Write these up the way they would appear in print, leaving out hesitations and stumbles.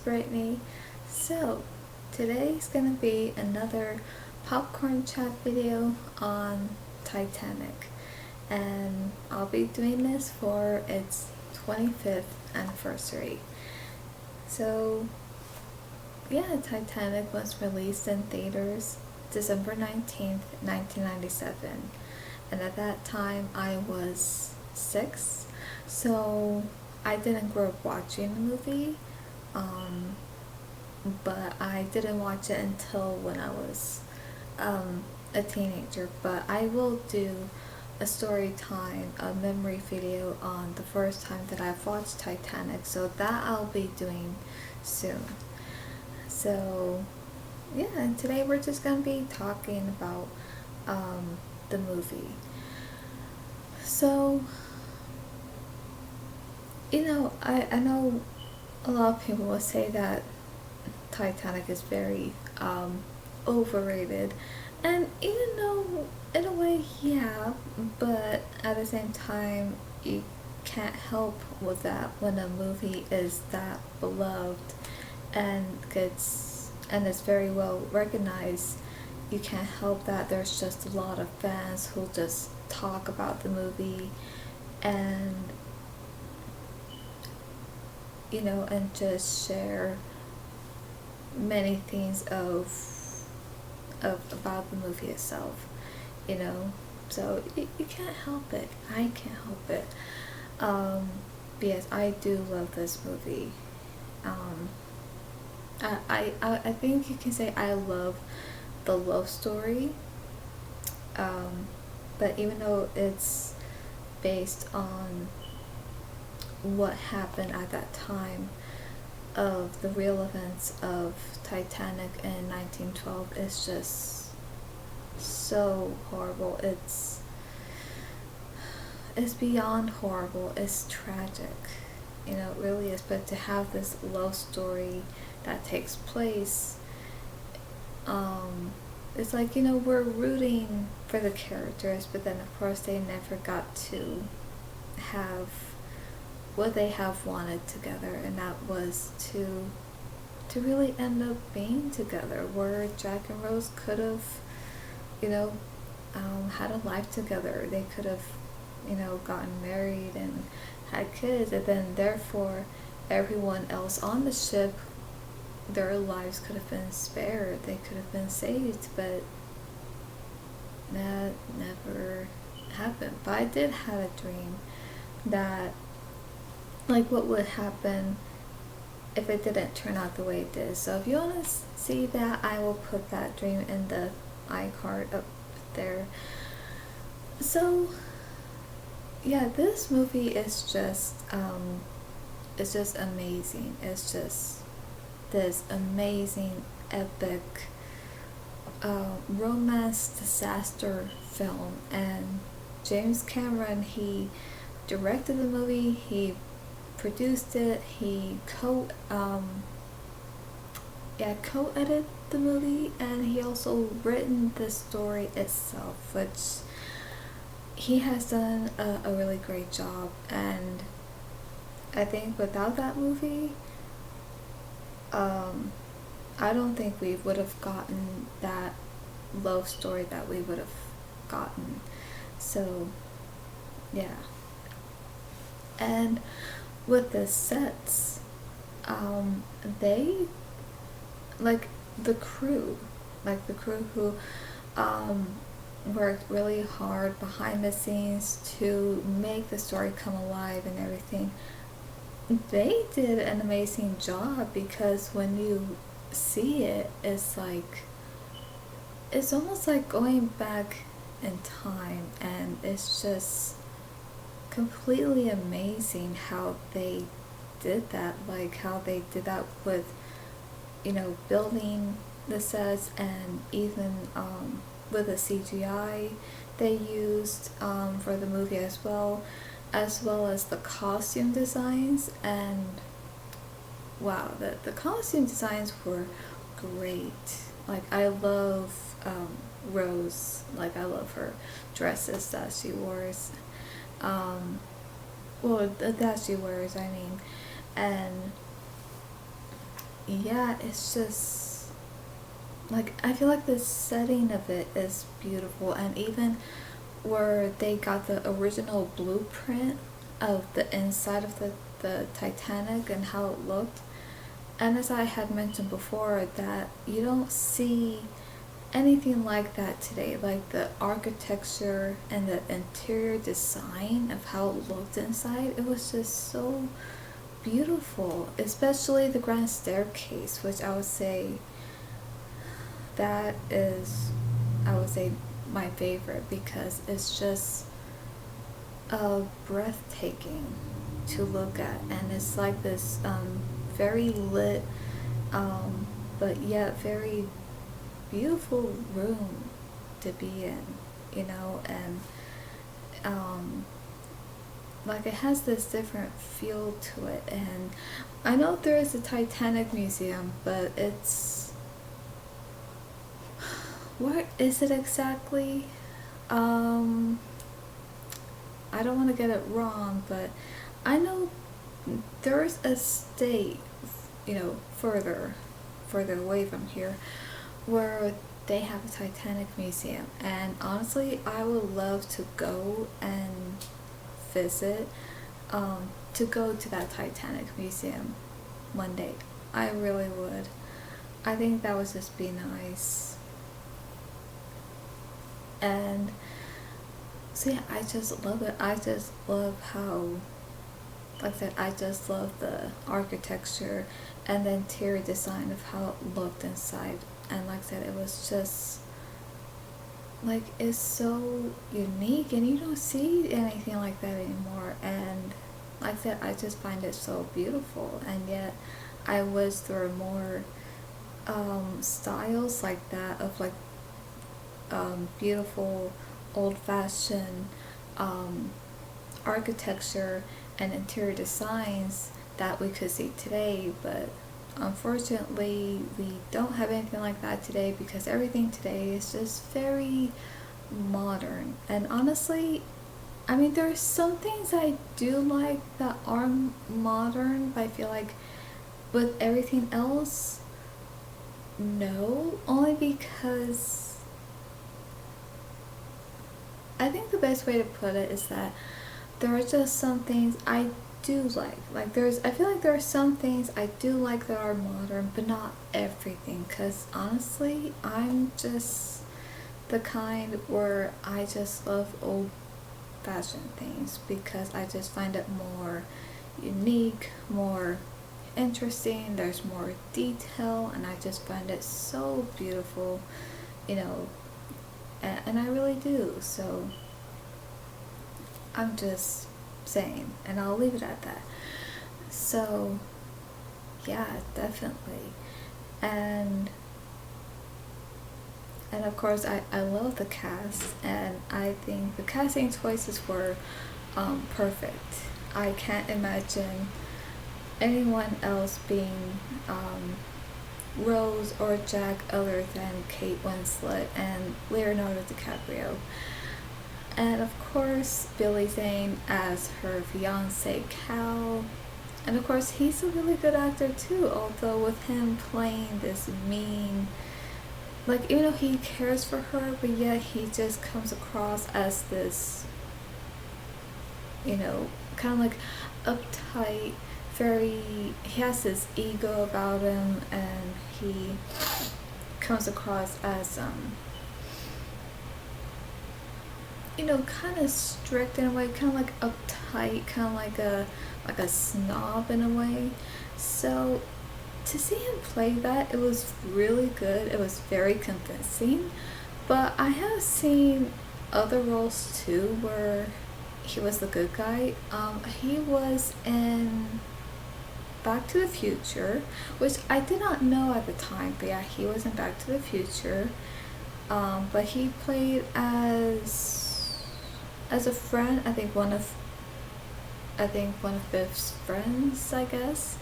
Brittany. So, today's gonna be another popcorn chat video on Titanic, and I'll be doing this for its 25th anniversary. So, yeah, Titanic was released in theaters December 19th, 1997, and at that time I was 6, so I didn't grow up watching the movie, but I didn't watch it until when I was a teenager. But I will do a story time, a memory video on the first time that I've watched Titanic, so that I'll be doing soon. So yeah, and today we're just gonna be talking about the movie. So, I know a lot of people will say that Titanic is very overrated, and even though in a way, yeah, but at the same time, you can't help with that when a movie is that beloved and is very well recognized. You can't help that there's just a lot of fans who just talk about the movie and and just share many things of about the movie itself, so you can't help it. I can't help it. Yes, I do love this movie. I think you can say I love the love story, but even though it's based on what happened at that time of the real events of Titanic in 1912, it's just so horrible. It's beyond horrible. It's tragic. It really is. But to have this love story that takes place, it's like, we're rooting for the characters, but then of course they never got to have what they have wanted together, and that was to really end up being together, where Jack and Rose could have had a life together. They could have gotten married and had kids, and then therefore everyone else on the ship, their lives could have been spared, they could have been saved, but that never happened. But I did have a dream that, like, what would happen if it didn't turn out the way it did. So if you want to see that, I will put that dream in the iCard up there. So yeah, this movie is just it's just amazing. It's just this amazing, epic romance disaster film, and James Cameron, he directed the movie, he produced it, he co-edited the movie, and he also written the story itself, which he has done a really great job. And I think without that movie, I don't think we would have gotten that love story that we would have gotten. So yeah. And with the sets, they, like the crew who worked really hard behind the scenes to make the story come alive and everything, they did an amazing job, because when you see it, it's almost like going back in time, and it's just completely amazing how they did that, like how they did that with building the sets, and even with the CGI they used for the movie, as well as the costume designs. And wow, the costume designs were great. Like, I love Rose. Like, I love her dresses that she wears. That she wears, I mean. And yeah, it's just like I feel like the setting of it is beautiful, and even where they got the original blueprint of the inside of the Titanic and how it looked. And as I had mentioned before, that you don't see anything like that today. Like the architecture and the interior design of how it looked inside, it was just so beautiful. Especially the grand staircase, which I would say that is, I would say, my favorite, because it's just breathtaking to look at, and it's like this very lit, but yet very beautiful room to be in, you know, and like it has this different feel to it. And I know there is a Titanic museum, but it's, where is it exactly? I don't want to get it wrong, but I know there's a state, you know, further away from here, where they have a Titanic museum. And honestly, I would love to go and visit, to go to that Titanic museum one day. I really would. I think that would just be nice. And so yeah, I just love it. I just love how, like I said, I just love the architecture and the interior design of how it looked inside. And like I said, it was just like, it's so unique, and you don't see anything like that anymore. And like I said, I just find it so beautiful. And yet I wish there were more styles like that, of like beautiful old-fashioned architecture and interior designs that we could see today. But unfortunately, we don't have anything like that today, because everything today is just very modern. And honestly, I mean, there are some things I do like that are modern, but I feel like with everything else, no. Only because I think the best way to put it is that there are just some things I do like. Like I feel like there are some things I do like that are modern, but not everything. Cause honestly, I'm just the kind where I just love old fashioned things, because I just find it more unique, more interesting. There's more detail, and I just find it so beautiful, you know, and I really do. So I'm just saying, and I'll leave it at that. So yeah, definitely. and and of course, I love the cast, and I think the casting choices were perfect. I can't imagine anyone else being Rose or Jack other than Kate Winslet and Leonardo DiCaprio. And of course, Billy Zane as her fiance Cal. And of course, he's a really good actor too, although with him playing this mean, like, even though he cares for her, but yet he just comes across as this, you know, kind of like uptight, he has this ego about him, and he comes across as you know, kind of strict in a way, kind of like uptight, kind of like a snob in a way. So to see him play that, it was really good. It was very convincing. But I have seen other roles too where he was the good guy. He was in Back to the Future, which I did not know at the time, but yeah, he was in Back to the Future. But he played as a friend. I think one of Biff's friends, I guess.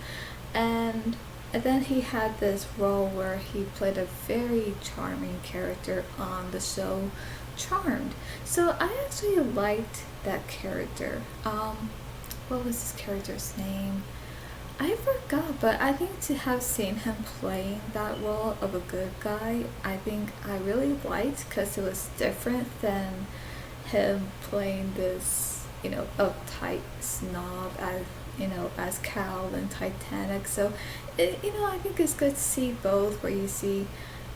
And then he had this role where he played a very charming character on the show Charmed. So I actually liked that character. What was his character's name? I forgot, but I think to have seen him playing that role of a good guy, I think I really liked, because it was different than him playing this, uptight snob as, as Cal in Titanic. So, I think it's good to see both, where you see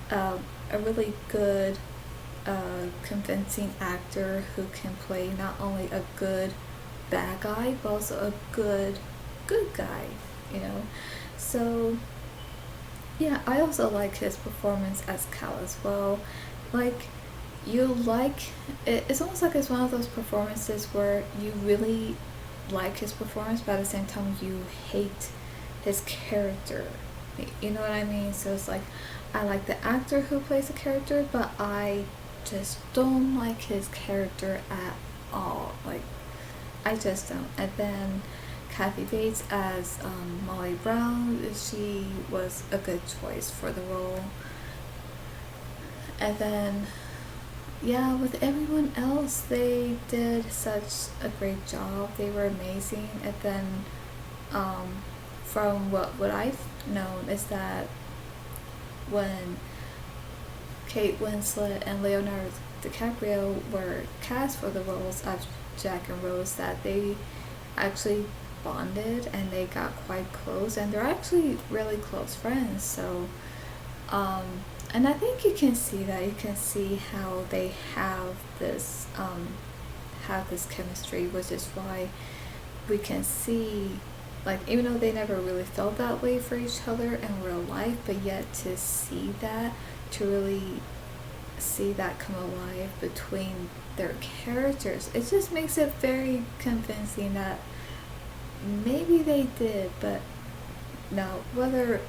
a really good, convincing actor who can play not only a good bad guy, but also a good guy, you know. So yeah, I also like his performance as Cal as well. Like, you like it's almost like it's one of those performances where you really like his performance, but at the same time you hate his character. You know what I mean? So it's like, I like the actor who plays the character, but I just don't like his character at all. Like, I just don't. And then Kathy Bates as Molly Brown, she was a good choice for the role. And then, yeah, with everyone else, they did such a great job. They were amazing. And then, um, from what I've known is that when Kate Winslet and Leonardo DiCaprio were cast for the roles of Jack and Rose, that they actually bonded and they got quite close, and they're actually really close friends. So, um, and I think you can see that. You can see how they have this chemistry, which is why we can see, like, even though they never really felt that way for each other in real life, but yet to see that, to really see that come alive between their characters, it just makes it very convincing that maybe they did. But now, whether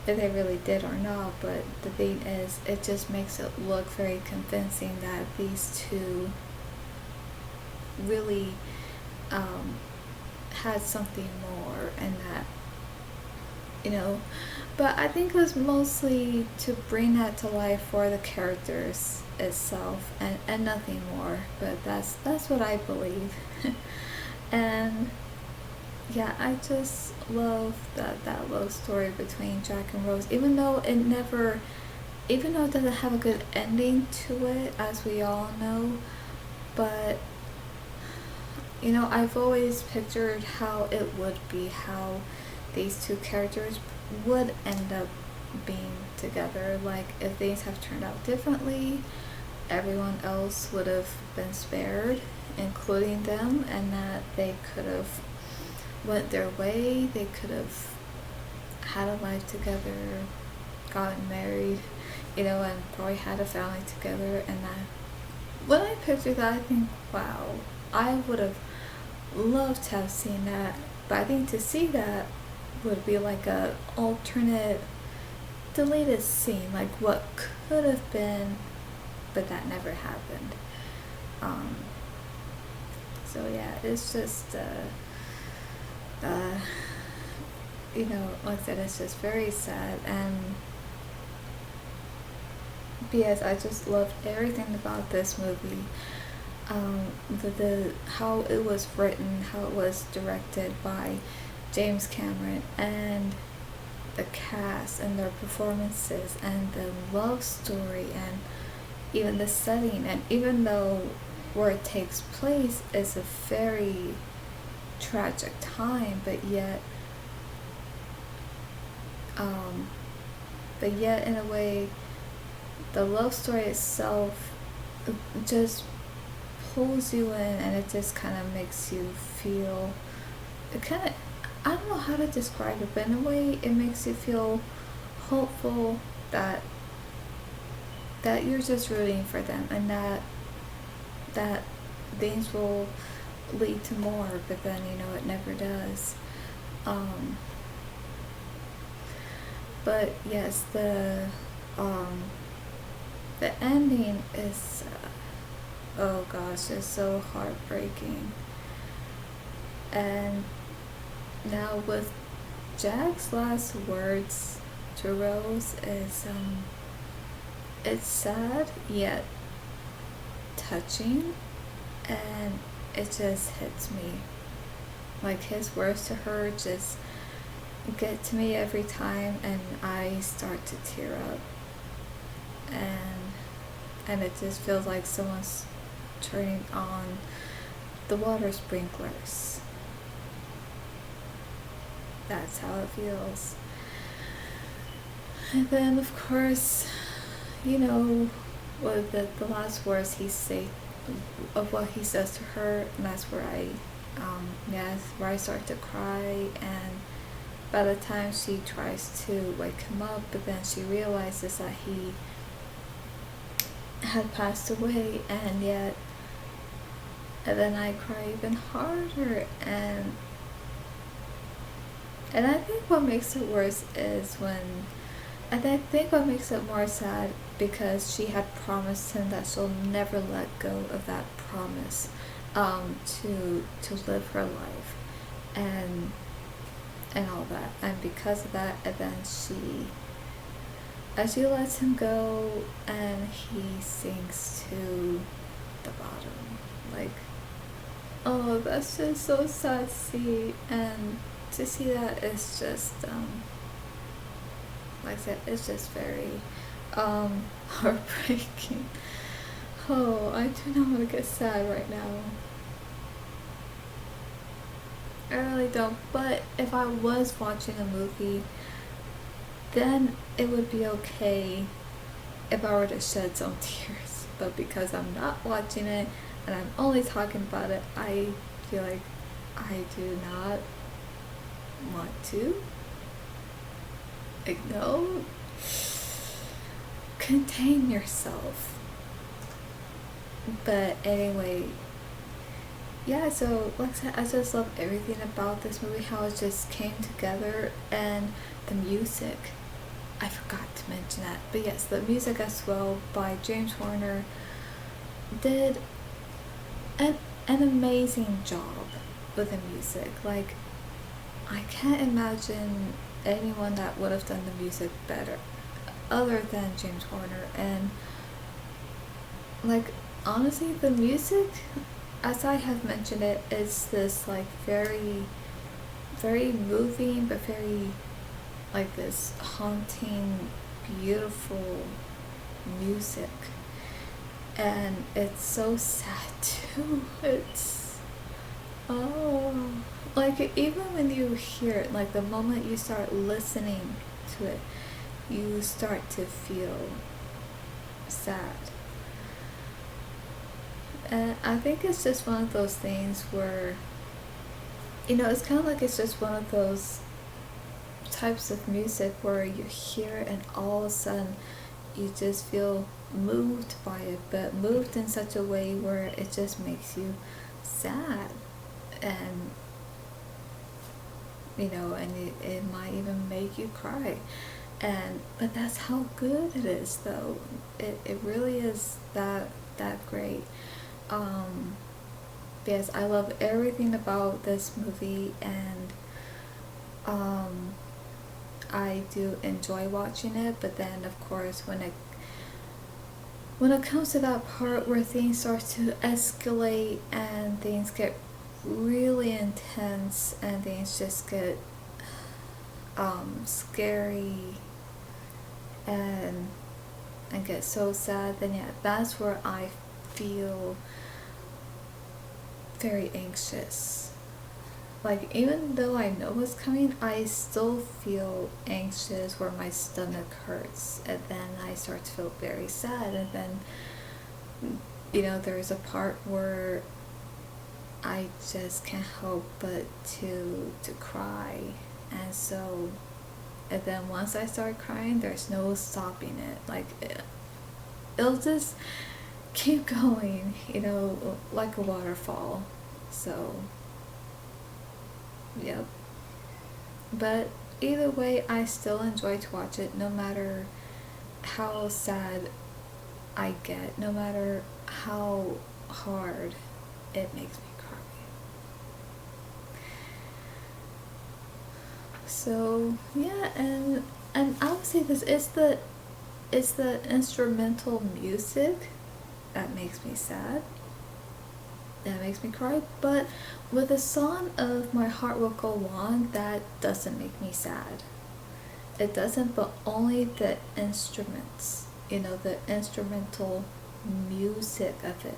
if they really did or not, but the thing is, it just makes it look very convincing that these two really um, had something more, and that, you know, but I think it was mostly to bring that to life for the characters itself, and nothing more. But that's what I believe. And yeah, I just love that love story between Jack and Rose, even though it doesn't have a good ending to it, as we all know. But I've always pictured how it would be, how these two characters would end up being together. Like, if things have turned out differently, everyone else would have been spared, including them, and that they could have went their way. They could have had a life together, gotten married, and probably had a family together. And that, when I picture that, I think, wow, I would have loved to have seen that. But I think to see that would be like a alternate deleted scene, like what could have been, but that never happened. Um, so yeah, it's just like I said, it's just very sad. And because I just loved everything about this movie. The how it was written, how it was directed by James Cameron, and the cast and their performances, and the love story, and even the setting. And even though where it takes place is a very tragic time, but yet in a way, the love story itself just pulls you in, and it just kind of makes you feel, it kind of, I don't know how to describe it, but in a way it makes you feel hopeful that you're just rooting for them, and that things will lead to more. But then it never does. But yes, the ending is oh gosh, it's so heartbreaking. And now with Jack's last words to Rose is it's sad yet touching, and it just hits me. Like, his words to her just get to me every time, and I start to tear up, and it just feels like someone's turning on the water sprinklers. That's how it feels. And then of course, you know, what the last words he say of what he says to her, and that's where that's where I start to cry. And by the time she tries to wake him up, but then she realizes that he had passed away, and then I cry even harder. And I think what makes it worse is when, and I think what makes it more sad, because she had promised him that she'll never let go of that promise, to live her life, and all that. And because of that, and then as she lets him go, and he sinks to the bottom. Like, oh, that's just so sad to see. And to see that is just, like I said, it's just very heartbreaking. Oh, I do not want to get sad right now. I really don't. But if I was watching a movie, then it would be okay if I were to shed some tears. But because I'm not watching it and I'm only talking about it, I feel like I do not want to. Like, no. Contain yourself. But anyway, yeah, so like I said, I just love everything about this movie, how it just came together, and the music. I forgot to mention that, but yes, the music as well by James Horner did an amazing job with the music. Like, I can't imagine anyone that would have done the music better other than James Horner. And like, honestly, the music, as I have mentioned it, is this like very, very moving, but very like this haunting, beautiful music. And it's so sad too. It's, oh, like, even when you hear it, like the moment you start listening to it, you start to feel sad. And I think it's just one of those things where, it's kind of like it's just one of those types of music where you hear it and all of a sudden you just feel moved by it, but moved in such a way where it just makes you sad. And it might even make you cry. But that's how good it is, though. It really is that great. Yes, I love everything about this movie, and I do enjoy watching it. But then, of course, when it comes to that part where things start to escalate and things get really intense and things just get scary and get so sad, then yeah, that's where I feel very anxious. Like, even though I know what's coming, I still feel anxious, where my stomach hurts, and then I start to feel very sad. And then there's a part where I just can't help but to cry. And so, and then once I start crying, there's no stopping it. Like, it'll just keep going, like a waterfall. So, yep. But either way, I still enjoy to watch it, no matter how sad I get, no matter how hard it makes me cry. So yeah, and I would say this is the instrumental music that makes me sad. that makes me cry. But with the song of My Heart Will Go On, that doesn't make me sad. It doesn't, but only the instruments, the instrumental music of it,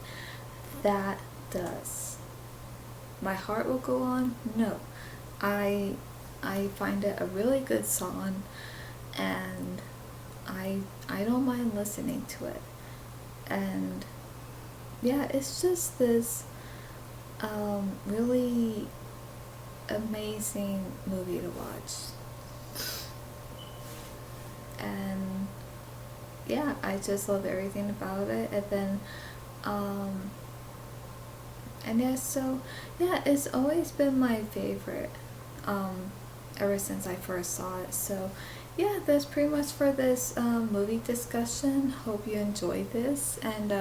that does. My Heart Will Go On, no. I find it a really good song, and I don't mind listening to it. And yeah, it's just this really amazing movie to watch. And yeah, I just love everything about it. And then and yeah, so yeah, it's always been my favorite ever since I first saw it. So yeah, that's pretty much for this movie discussion. Hope you enjoyed this. And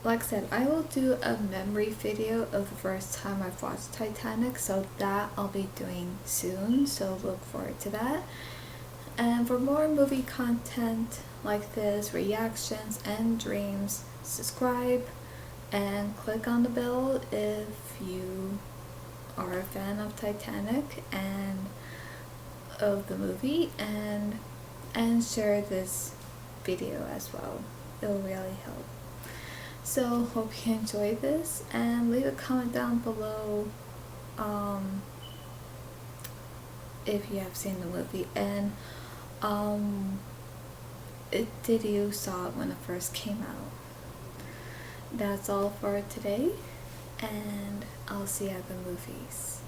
like I said, I will do a memory video of the first time I've watched Titanic, so that I'll be doing soon, so look forward to that. And for more movie content like this, reactions and dreams, subscribe and click on the bell if you are a fan of Titanic and of the movie, and share this video as well. It will really help. So hope you enjoyed this, and leave a comment down below if you have seen the movie, and did you saw it when it first came out. That's all for today, and I'll see you at the movies.